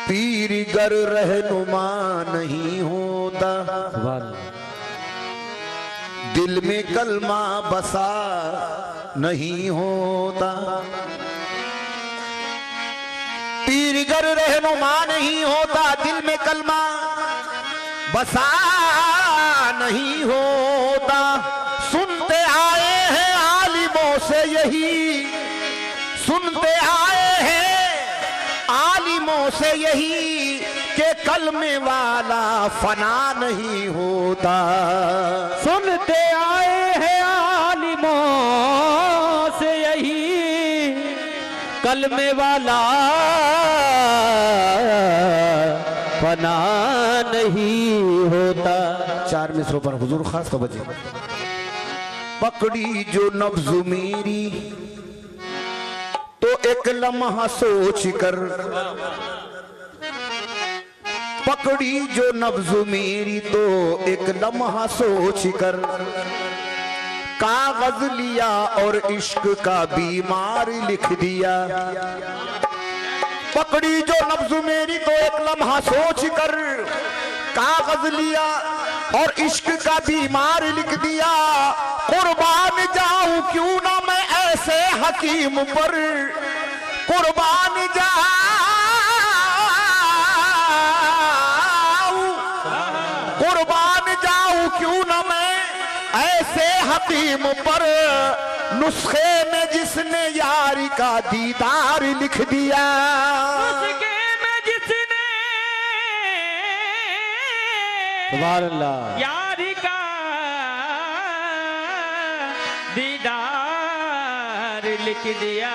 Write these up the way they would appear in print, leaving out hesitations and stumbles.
पीर गर रहनुमा नहीं होता, दिल में कलमा बसा नहीं होता। पीर गर रहनुमा नहीं होता, दिल में कलमा बसा नहीं होता। सुनते आए हैं आलिमों से यही, सुनते आए हैं आलिमों से यही के कलमे वाला फना नहीं होता। सुनते आए हैं आलिमों से यही, कलमे वाला फना नहीं होता। चार मिसरों पर हुजूर खास तवज्जो। पकड़ी जो नब्ज मेरी तो एक लम्हा सोच कर, पकड़ी जो नब्ज मेरी तो एक लम्हा सोच कर, कागज लिया और इश्क का बीमार लिख दिया। पकड़ी जो नब्ज मेरी तो एक लम्हा सोच कर, कागज लिया और इश्क का बीमार लिख दिया। कुर्बान जाऊं क्यों ना मैं ऐसे हकीम पर, कुर्बान जाऊं, कुर्बान जाऊं क्यों ना मैं ऐसे हकीम पर, नुस्खे में जिसने यारी का दीदार लिख दिया। नुस्खे में जिसने सुभान अल्लाह यारी का दीदार लिख दिया।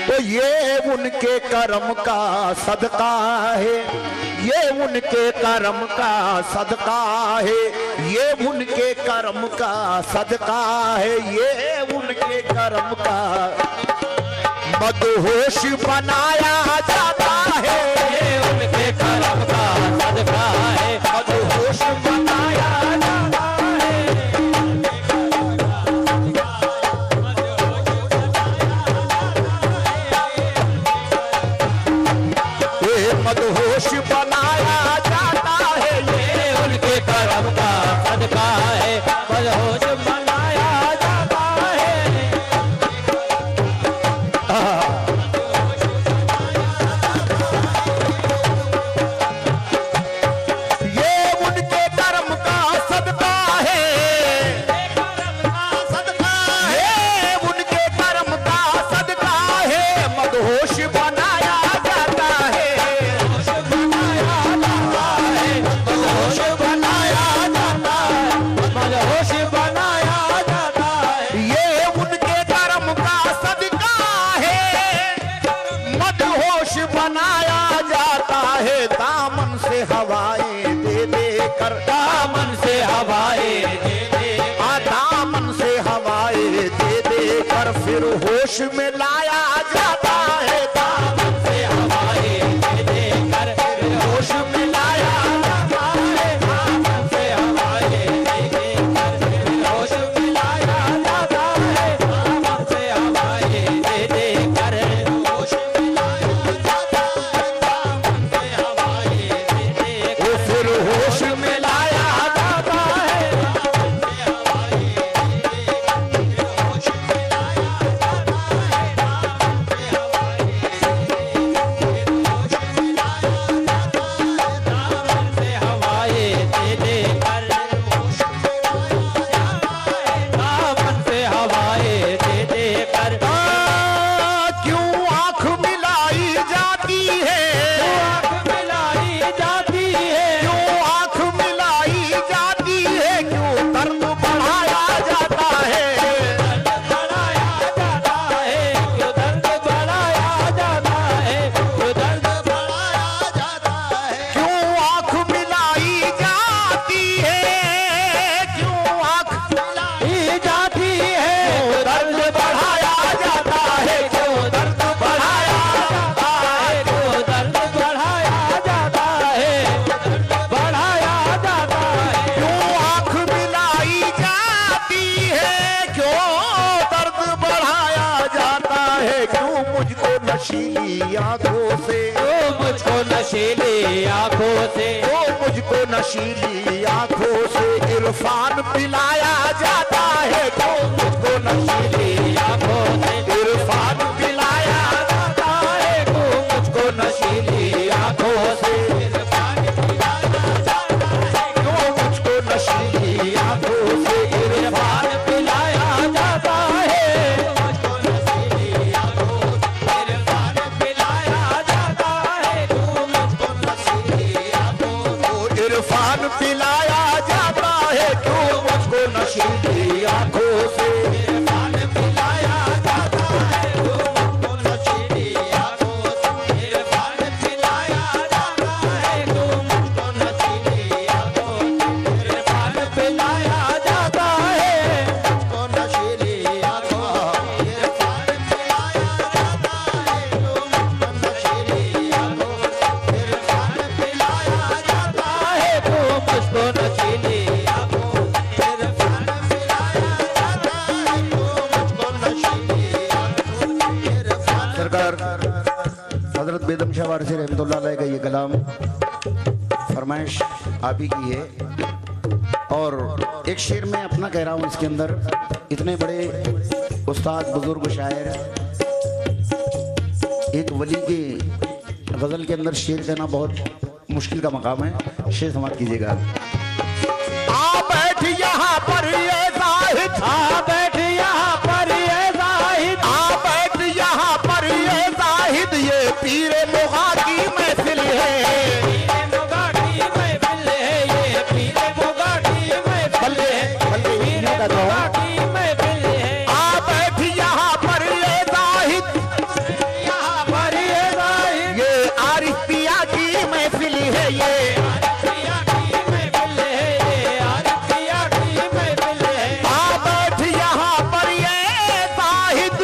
तो ये उनके करम का सदका है, ये उनके करम का सदका है, ये उनके करम का सदका है, ये उनके करम का। मदहोश बनाया जाता है, ये उनके करम का सदका है, मदहोश बनाया जाता है। ये मदहोश बनाया जाता है, ये उनके करम का सदका है, मदहोश बनाया जाता है। ये उनके कर्म का सदका है, ये उनके कर्म का सदका है। मदहोश बनाया जाता है, मदहोश बनाया जाता है, मदहोश बनाया जाता है, मदहोश बनाया जाता है। ये उनके कर्म का सदका है, मदहोश बनाया जाता है। दामन से हवाएं दे दे कर, दामन से हवाएं दे दे, दामन से हवाएं दे दे कर फिर होश में लाया जाता है। दामन से हवाएं दे दे कर फिर होश में लाया जाता है, दामन से हवाएं दे दे कर फिर होश में लाया जाता है, दामन से हवाएं दे दे कर होश में लाया जाता है, दामन से हवाएं दे दे वो फिर होश में लाया जाता है, दामन से हवाएं दे दे कर होश में लाया जाता है, दामन नशीली आंखों से, तू मुझको नशीली आंखों से, वो मुझको नशीली आंखों से इरफान पिलाया जाता है। तो मुझको नशीली आंखों से इरफान पिलाया जाता है, तू मुझको नशीली आंखों से, तो मुझको नशीली आंखों से इरफान पिलाया जाता है, मुझको नशीली आंखों से, इरफान पिलाया जाता है, तू मुझको नशीली आंखों से, इरफान पिलाया जाता है। तो मुझको नशीली आंखों से इरफान पिलाया जाता है, तू मुझको नशीली आंखों से, इरफान पिलाया जाता है, तू मुझको नशीली आंखों से, इरफान पिलाया जाता है, मुझको नशीली आंखों से, इरफान पिलाया जाता है, तू मुझको नशीली आंखों से, इरफान पिलाया जाता है, तू मुझको नशीली आंखों से, इरफान पिलाया जाता है, तू मुझको नशीली आंखों से, इरफान सरकार हजरत बेदम शाह वारसी रहमतुल्लाह अलैह का ये कलाम फरमाइश आप ही की है। और एक शेर में अपना कह रहा हूँ इसके अंदर। इतने बड़े उस्ताद बुजुर्ग शायर, एक वली के गजल के अंदर शेर कहना बहुत मुश्किल का मकाम है। शेर समाप्त कीजिएगा। आ बैठ यहाँ पर ये जाहिद, आ बैठ यहाँ पर ये जाहिद, आ बैठ यहाँ पर ये जाहिद, ये पीरे मुगा की महफिल है। पीरे मुगा की महफिल है, ये पीरे मुगा की महफिल है, पीरे मुगा की महफिल है, आ बैठ यहाँ पर ये जाहिद, यहाँ पर ये जाहिद, ये आरिफ पिया की महफिल है। ये पिया की महफिल है, ये आरिफ पिया की महफिल है, आ बैठ यहाँ पर ये जाहिद,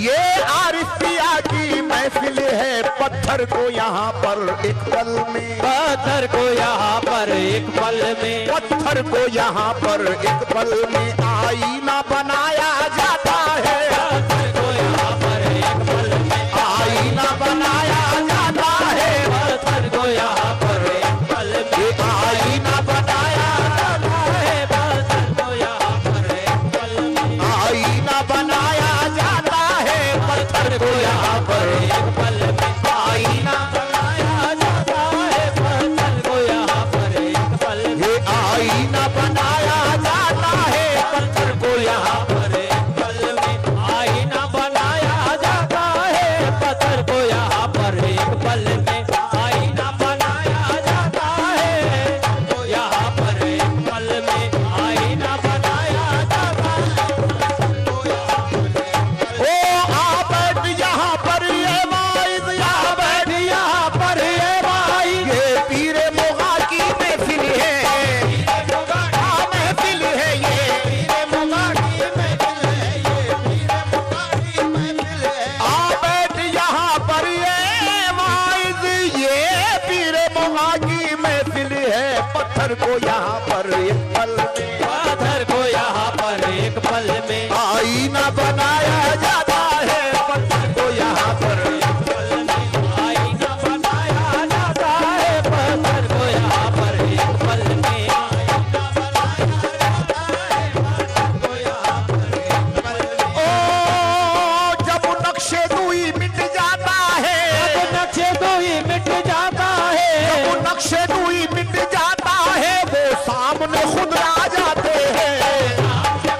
ये आरिफ पिया की महफिल है। पत्थर को यहाँ पर एक पल में, पत्थर को यहाँ पर एक पल में, पत्थर को यहाँ पर एक पल में आईना बनाया जाता है। पत्थर को यहाँ पर एक पल में आईना बनाया जाता है। पत्थर को यहाँ पर एक पल में ये आईना बनाया जाता है, पत्थर को यहाँ पर एक पल में आईना बनाया जाता है। पत्थर को यहाँ पर एक पल में आईना, बनाया जाता है, पत्थर को यहाँ पर एक पल में ये आईना बनाया जाता है। पत्थर को यहाँ पर एक पल में आईना बनाया जाता है, पत्थर को यहाँ पर एक पल में आईना बनाया जाता है, तो यहाँ पर एक पल में आईना बनाया जाता है, तो यहाँ पर ओ आ बैठ यहाँ पर ये वाइज, यहाँ बैठ यहाँ पर ये भाई ये पीरे मुगा की महफिल है। आ महफिल है ये, पीरे मुगा की महफिल है, ये पीरे मुगा की महफिल है, आ बैठ यहाँ पर ये वाइज, ये पीरे मुगा की महफिल है। पत्थर को यहाँ पर एक पल में पत्थर को यहाँ पर एक पल में आईना बनाया जाता है। पत्थर को यहाँ पर आईना बनाया जाता है, पत्थर को यहाँ पर एक पल में आईना बनाया जाता है, पत्थर को यहाँ पर एक पल में ओ जब नक्शे दुई मिट जाता है, जब नक्शे दो ही मिट जाता है, वो नक्शे दुई मिट जाता है, वो सामने खुद आ जाते हैं।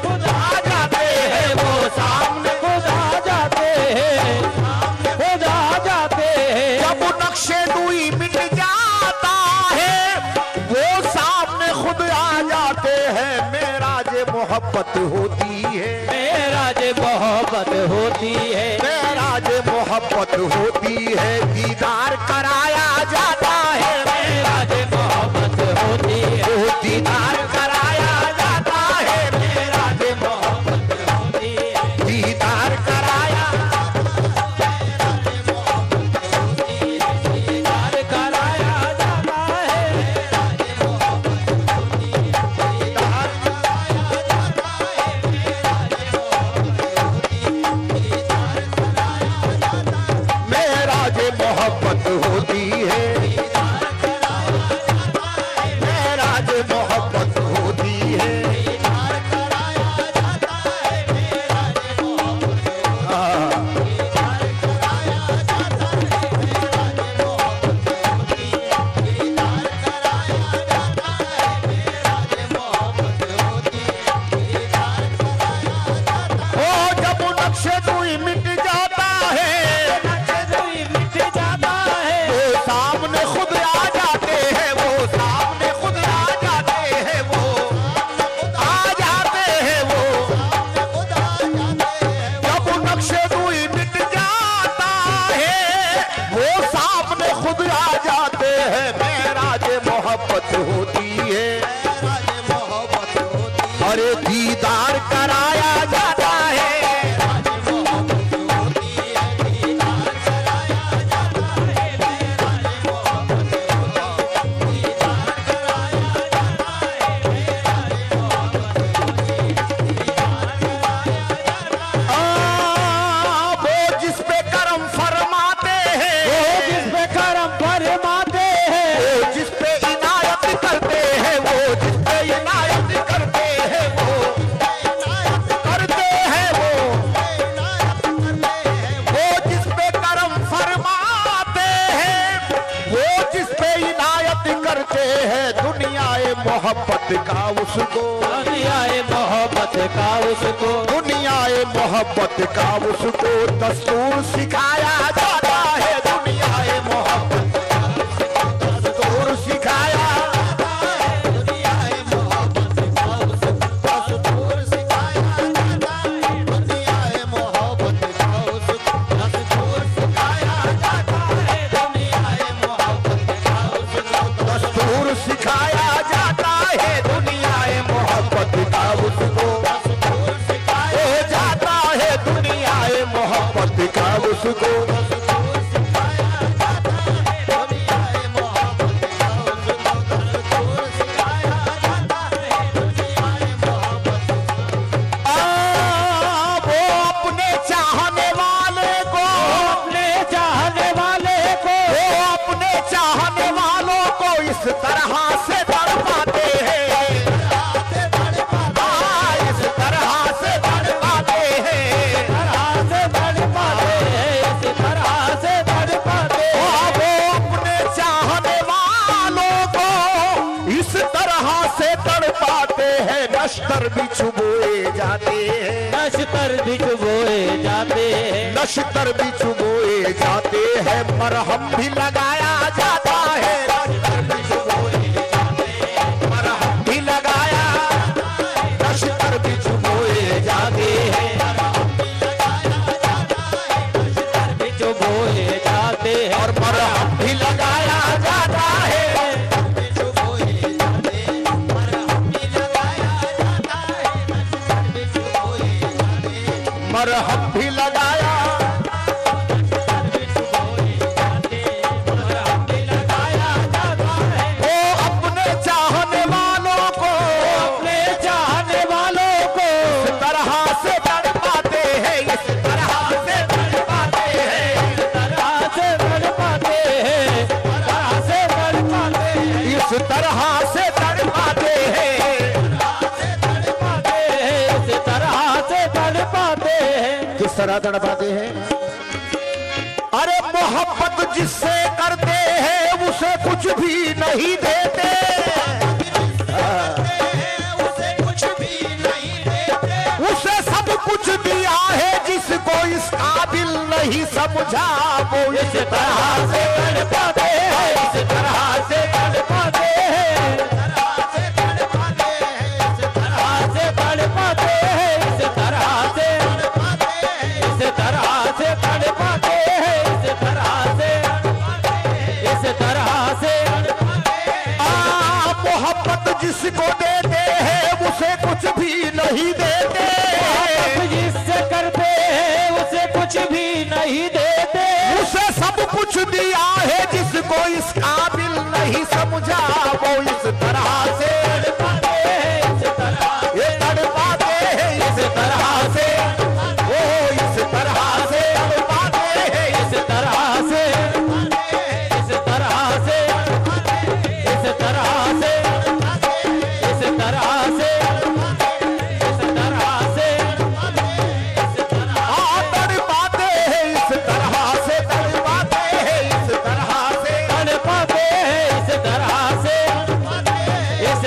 खुद आ जाते हैं, वो सामने खुद आ जाते हैं, खुद आ जाते हैं, जब नक्शे दुई मिट जाता है, वो सामने खुद आ जाते हैं। मेराज मोहब्बत होती है, मेराज मोहब्बत होती है, मेराज मोहब्बत होती है। दीदार कराया जाता है, मेराज मोहब्बत होती है, वो दीदार कराया जाता है। मेराज मोहब्बत होती है, दीदार कराया, दीदार कराया जाता है, मेराज मोहब्बत होती है, दीदार कराया जाता है, मेराज मोहब्बत होती है, दीदार कराया जाता है, अरे दीदार कराया जाता है। वो जिस पे करम फरमाते हैं, वो जिस पे करम फरमाते हैं, वो जिस पे इनायत करते हैं, वो जिस पे इनायत करते हैं, वो करते हैं, वो जिस पे करम फरमाते हैं, वो जिस पे इनायत करते हैं, दुनियाए मोहब्बत का उसको, दुनियाए मोहब्बत का उसको, दुनियाए मोहब्बत का उसको दस्तूर सिखाया जाता है। दुनियाए मोहब्बत दस्तूर सिखाया, दुनियाए मोहब्बत का उसको दस्तूर सिखाया जाता है। दुनियाए मोहब्बत का उसको दस्तूर सिखाया जाता है। दुनियाए मोहब्बत का उसको दस्तूर सिखाया जाता है। दुनियाए मोहब्बत का उसको दस्तूर सिखाया जाता है। दुनियाए मोहब्बत का उसको वो अपने चाहने वाले को, अपने चाहने वाले को, वो अपने चाहने वालों को इस तरह से तड़पाते हैं, इस तरह से तड़पाते हैं, तरह से तड़पाते हैं, इस तरह से तड़पाते हैं। वो अपने चाहने वालों को इस तरह से तड़पाते हैं। नश्तर भी चुबोए जाते हैं, नश्तर भी चुबोए जाते हैं, नश्तर भी चुबोए जाते हैं, मरहम भी लगाया जाता है। नश्तर भी चुबोए जाते हैं, मरहम भी लगाया, नश्तर भी चुबोए जाते हैं, भी चुबोए जाते हैं, और मरहम भी लगाया जाता है। मरहम भी लगाया, वो अपने चाहने वालों को, अपने चाहने वालों को इस तरह से तड़पाते हैं, इस तरह से तड़पाते हैं, तरह से तड़पाते हैं, तरह से तड़पाते हैं, इस तरह से तड़पाते हैं। इस तरह से तड़पाते हैं। किस तरह तड़पाते हैं? अरे मोहब्बत जिससे करते हैं उसे कुछ भी नहीं देते, उसे सब कुछ दिया है जिसको इस काबिल नहीं समझा, वो इस तरह से तड़पाते हैं, इस तरह से तड़पाते हैं, से तड़पाते हैं, इस तरह से, इस तरह से तड़पाते हैं, इस तरह से मोहब्बत जिसको देते हैं उसे कुछ भी नहीं देते, जिससे करते हैं उसे कुछ भी नहीं देते, उसे सब कुछ दिया है जिसको इस काबिल नहीं समझा, वो इस तरह से तड़पाते हैं, इस तरह ये तड़पाते हैं, इस तरह से, वो इस तरह से तड़पाते हैं, इस तरह से, इस तरह से, इस तरह से, इस तरह से, इस तरह से, तड़पाते हैं, इस तरह से तड़पाते हैं, इस तरह से तड़पाते हैं, इस तरह से, इस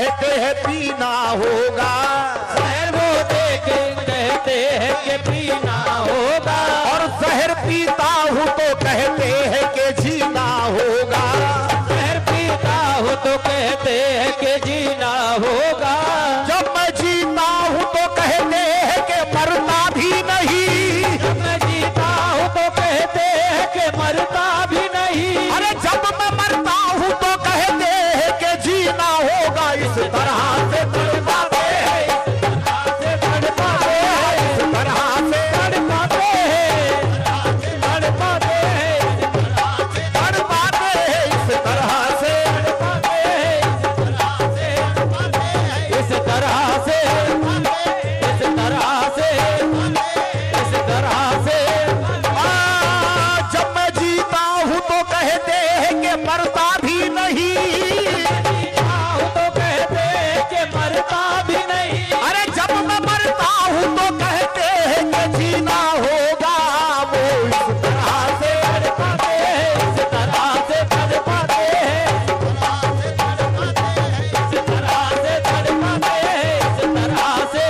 कहते हैं पीना होगा, जहर वो देके कहते हैं कि पीना होगा, और जहर पीता हूँ तो कहते हैं कि जीना होगा। जहर पीता हूँ तो कहते हैं कि जीना होगा, जब मैं जीता हूँ तो कहते हैं कि मरना भी नहीं, जब मैं जीता हूँ तो कहते हैं कि मरता भी नहीं। अरे जब मैं मरता हूँ तो कहते हैं कि जीना होगा। इस तरह से तड़पाते हैं, से तड़पाते हैं, इस तरह से तड़पाते हैं, तड़पाते हैं, तड़पाते हैं, इस तरह से इस तरह से, इस तरह से, इस तरह से। जब मैं जीता हूँ तो कहते हैं कि मरता भी नहीं, तो कहते हैं कि मरता भी नहीं। अरे जब मैं मरता हूँ तो कहते हैं कि जीना होगा। वो इस तरह से तड़पाते हैं, इस तरह से तड़पाते हैं, इस तरह से तड़पाते हैं, इस तरह से।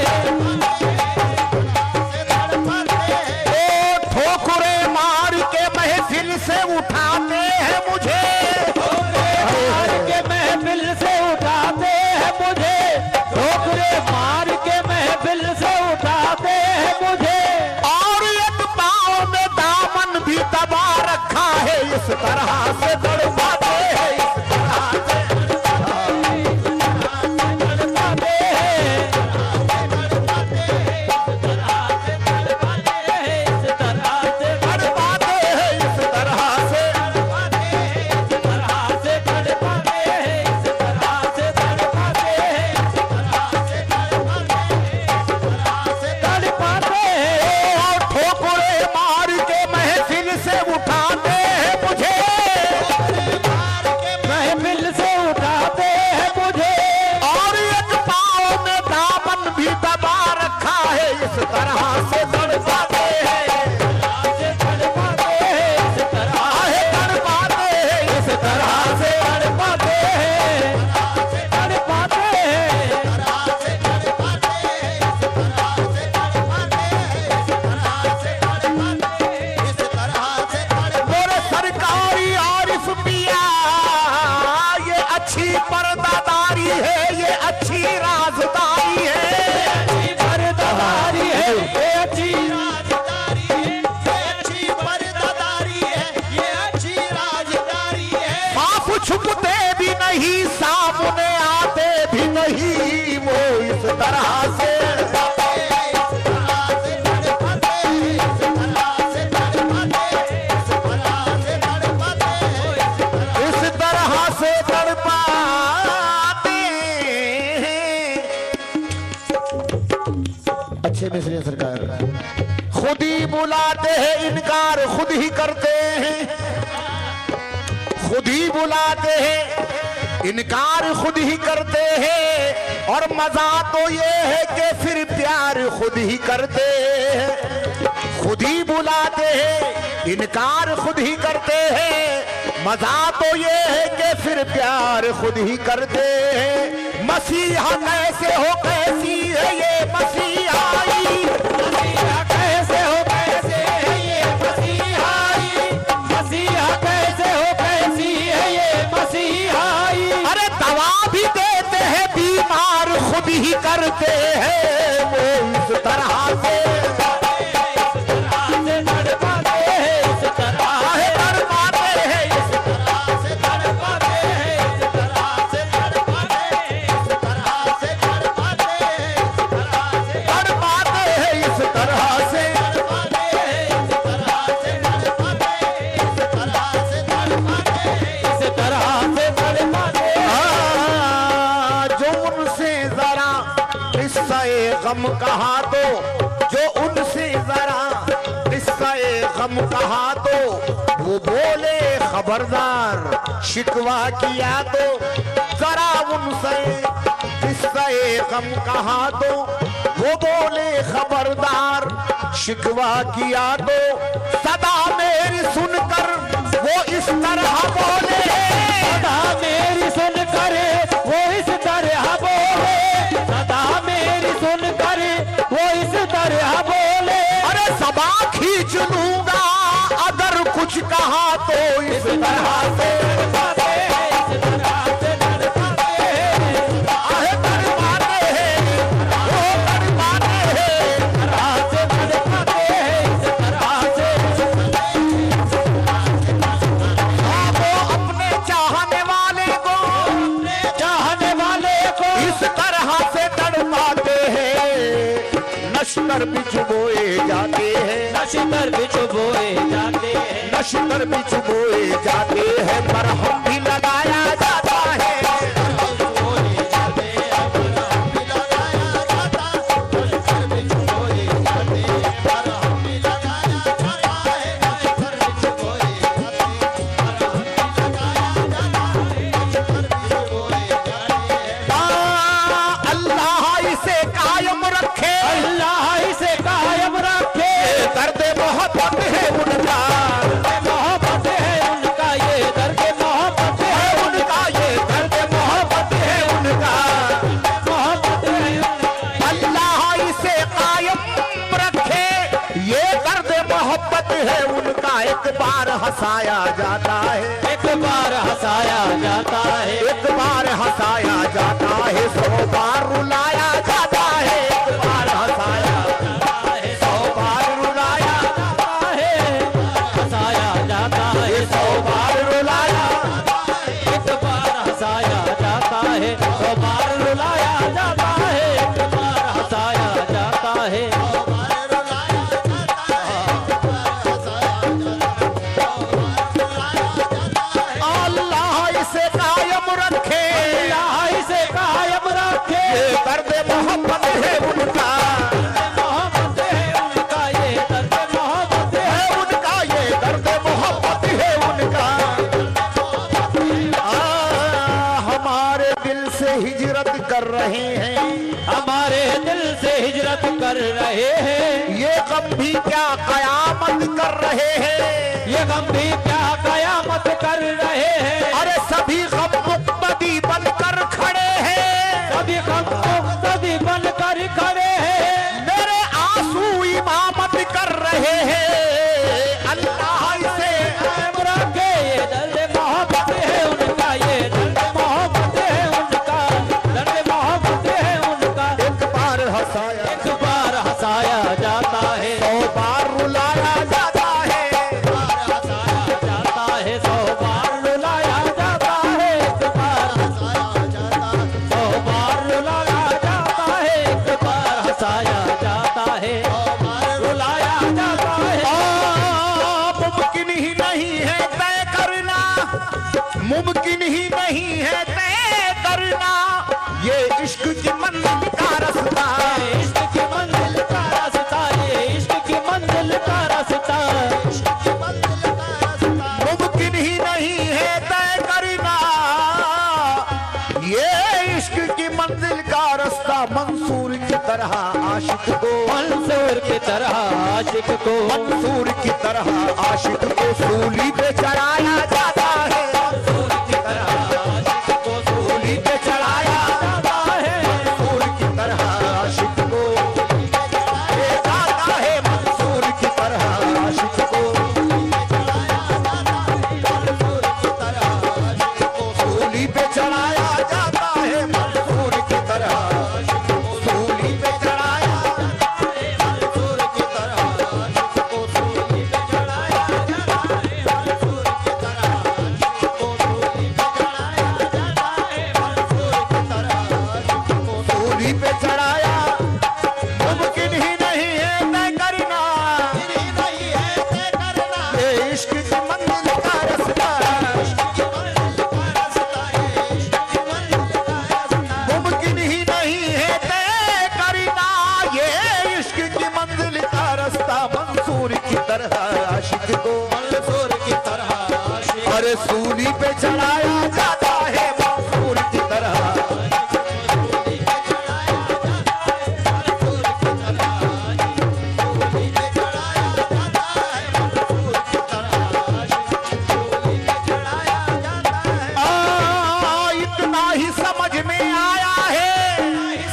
ओ ठोकरे मार के महफिल से उठाते हैं मुझे, मार के महफिल से उठाते हैं मुझे, ठोकरे मार के महफिल से उठाते हैं मुझे। और एक पाँव में दामन भी दबा रखा है। इस तरह से तड़पाते हैं, इस तरह से तड़पाते हैं, तड़पाते हैं, इस तरह से तड़पाते हैं, इस तरह से तड़पाते हैं, इस तरह से तड़पाते हैं, तड़पाते हैं। और ठोकरे मार के महफिल से उठाते हैं मुझे, महफिल से उठाते हैं मुझे, और एक पाँव में दामन भी दबा रखा है। इस तरह से तड़पाते हैं, से तड़पाते हैं, इस तरह आहे तड़पाते हैं, इस तरह से तड़पाते हैं, तड़पाते हैं। मेरे सरकारी आरिफ पिया, ये अच्छी पर्दादारी है, ये अच्छी राजदारी है। अच्छी पर्दादारी है, ये अच्छी आप छुपते भी नहीं, सामने आते भी नहीं। वो इस तरह से इस तरह से तड़पाते हैं। अच्छे मिस्री सरकार खुद ही बुलाते हैं, इनकार खुद ही करते हैं, खुद ही बुलाते हैं, इनकार खुद ही करते हैं। और मजा तो ये है कि फिर प्यार खुद ही करते हैं। खुद ही बुलाते हैं, इनकार खुद ही करते हैं। मजा तो ये है कि फिर प्यार खुद ही करते हैं। मसीहा कैसे हो, कैसी है ये मसीहाई, मसीहा कैसे हो, कैसे है ये मसीहाई, मसीहा कैसे हो, कैसी है ये मसीहाई। अरे दवा भी देते हैं, बीमार खुद ही करते हैं। वो इस तरह से तड़पाते हैं, इस तरह आहे तड़पाते हैं, इस तड़पाते हैं, इस तरह से तड़पाते हैं, इस तरह से इस तरह से तड़पाते हैं। जो उनसे जरा किस्सा-ए गम कहा तो, जो उनसे जरा किस्सा-ए गम कहा तो, वो बोले खबरदार, शिकवा किया तो जरा उनसे किस्सा-ए गम कहा तो, वो बोले खबरदार, शिकवा किया तो सदा मेरी सुनकर वो इस तरह बोले, सदा मेरी सुन करे वो इस तरह बोले। खींच लूंगा अगर कुछ कहा तो इस तरह से तड़पाते हैं, इस तरह से तड़पाते हैं, आहे तड़पाते हैं, वो तड़पाते हैं, तरह से तड़पाते हैं, इस तरह से वो अपने चाहने वाले को अपने चाहने वाले को इस तरह से तड़पाते हैं। नश्तर बिछ बोए जाते हैं, नश्तर बिछ बोए जाते हैं, नश्तर बिछ बोए जाते हैं, पर हम भी लगाया जाता है। बोए जाते हैं, हम भी लगाया जाता है, नश्तर बिछ बोए जाते हैं, पर हम भी लगाया जाता है, नश्तर बिछ बोए जाते हैं, पर हम भी लगाया जाता है, नश्तर बिछ बोए जाते हैं। अल्लाह इसे कायम रखे, अल्लाह इसे कायम रखे, दर्द मोहब्बत है उनका, मोहब्बत है उनका, ये दर्द मोहब्बत है उनका ये दर्द मोहब्बत है उनका। मोहब्बत है उनका, अल्लाह इसे कायम रखे, ये दर्द मोहब्बत है उनका। एक बार हंसाया जाता है, एक बार हंसाया जाता है, एक बार हंसाया जाता है, 100 बार रुलाया जाता है। एक बार हंसाया जाता है, 100 बार रुलाया, जाता है, हंसाया जाता है, 100 बार रुलाया। एक बार हंसाया जाता है, 100 बार रुलाया जाता है, एक बार हंसाया जाता है, 100 बार रुलाया जाता है, अल्लाह इसे कायम रखे, अल्लाह इसे कायम रखे, ये दर्द मोहब्बत है उनका, मोहब्बत है उनका, ये दर्द मोहब्बत है है उनका, ये दर्द मोहब्बत है उनका। हमारे दिल से हिजरत कर रहे हैं, हमारे दिल से हिजरत कर रहे हैं, ये गम भी क्या कयामत कर रहे हैं। ये गम भी क्या कयामत कर रहे हैं, अरे सभी गम मुक्तदी बनकर खड़े हैं, सभी गम मुक्तदी बनकर खड़े हैं, मेरे आंसू इमामत कर रहे हैं। अल्लाह इसे कायम रखे, ये दर्द मोहब्बत है उनका, ये दर्द मोहब्बत है उनका, दर्द मोहब्बत है उनका, एक बार हंसाया, एक बार हंसाया जाता है, 100 बार रुलाया जाता है। हंसाया जाता है, 100 बार रुलाया जाता है, एक बार हंसाया जाता है, 100 बार रुलाया जाता है, एक बार हंसाया जाता है, 100 बार रुलाया जाता है। मुमकिन ही नहीं है तय करना, मुमकिन ही नहीं है तय करना, ये इश्क की मंजिल का रास्ता। ये इश्क की मंजिल का रास्ता, ये इश्क की मंजिल का रास्ता, इश्क की मंजिल का रास्ता, मुमकिन ही नहीं है तय करना, ये इश्क की मंजिल का रास्ता। मंसूर की तरह आशिक को, मंसूर की तरह आशिक को, मंसूर की तरह आशिक को सूली पे चढ़ाया जाता है, मंसूर की तरह आशिक को सूली पे चढ़ाया जाता है, मंसूर की तरह आशिक को ये जाता है, मंसूर की तरह आशिक को सूली पे चढ़ाया जाता है, मंसूर की तरह सूली पे चढ़ाया, मंसूर की तरह आशिक को सूली पे चढ़ाया जाता है, मंसूर की तरह आशिक को सूली पे चढ़ाया जाता है, मंसूर की तरह आशिक को सूली पे चढ़ाया। मुमकिन ही नहीं है तय करना, नहीं है तय करना, ये इश्क की मंजिल का रास्ता। मुमकिन ही नहीं है तय करना, ये इश्क की मंजिल का रास्ता। मंसूर की तरह आशिक को मंसूर की तरह आशिक अरे सूली पे चढ़ाया जाता है, मंसूर की तरह इतना ही समझ में आया है,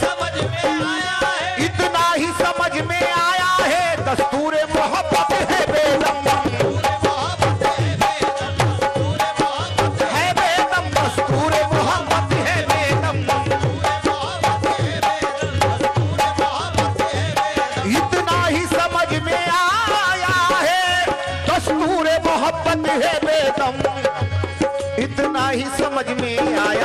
समझ में आया है, इतना ही समझ में आया है, दस्तूर मोहब्बत आया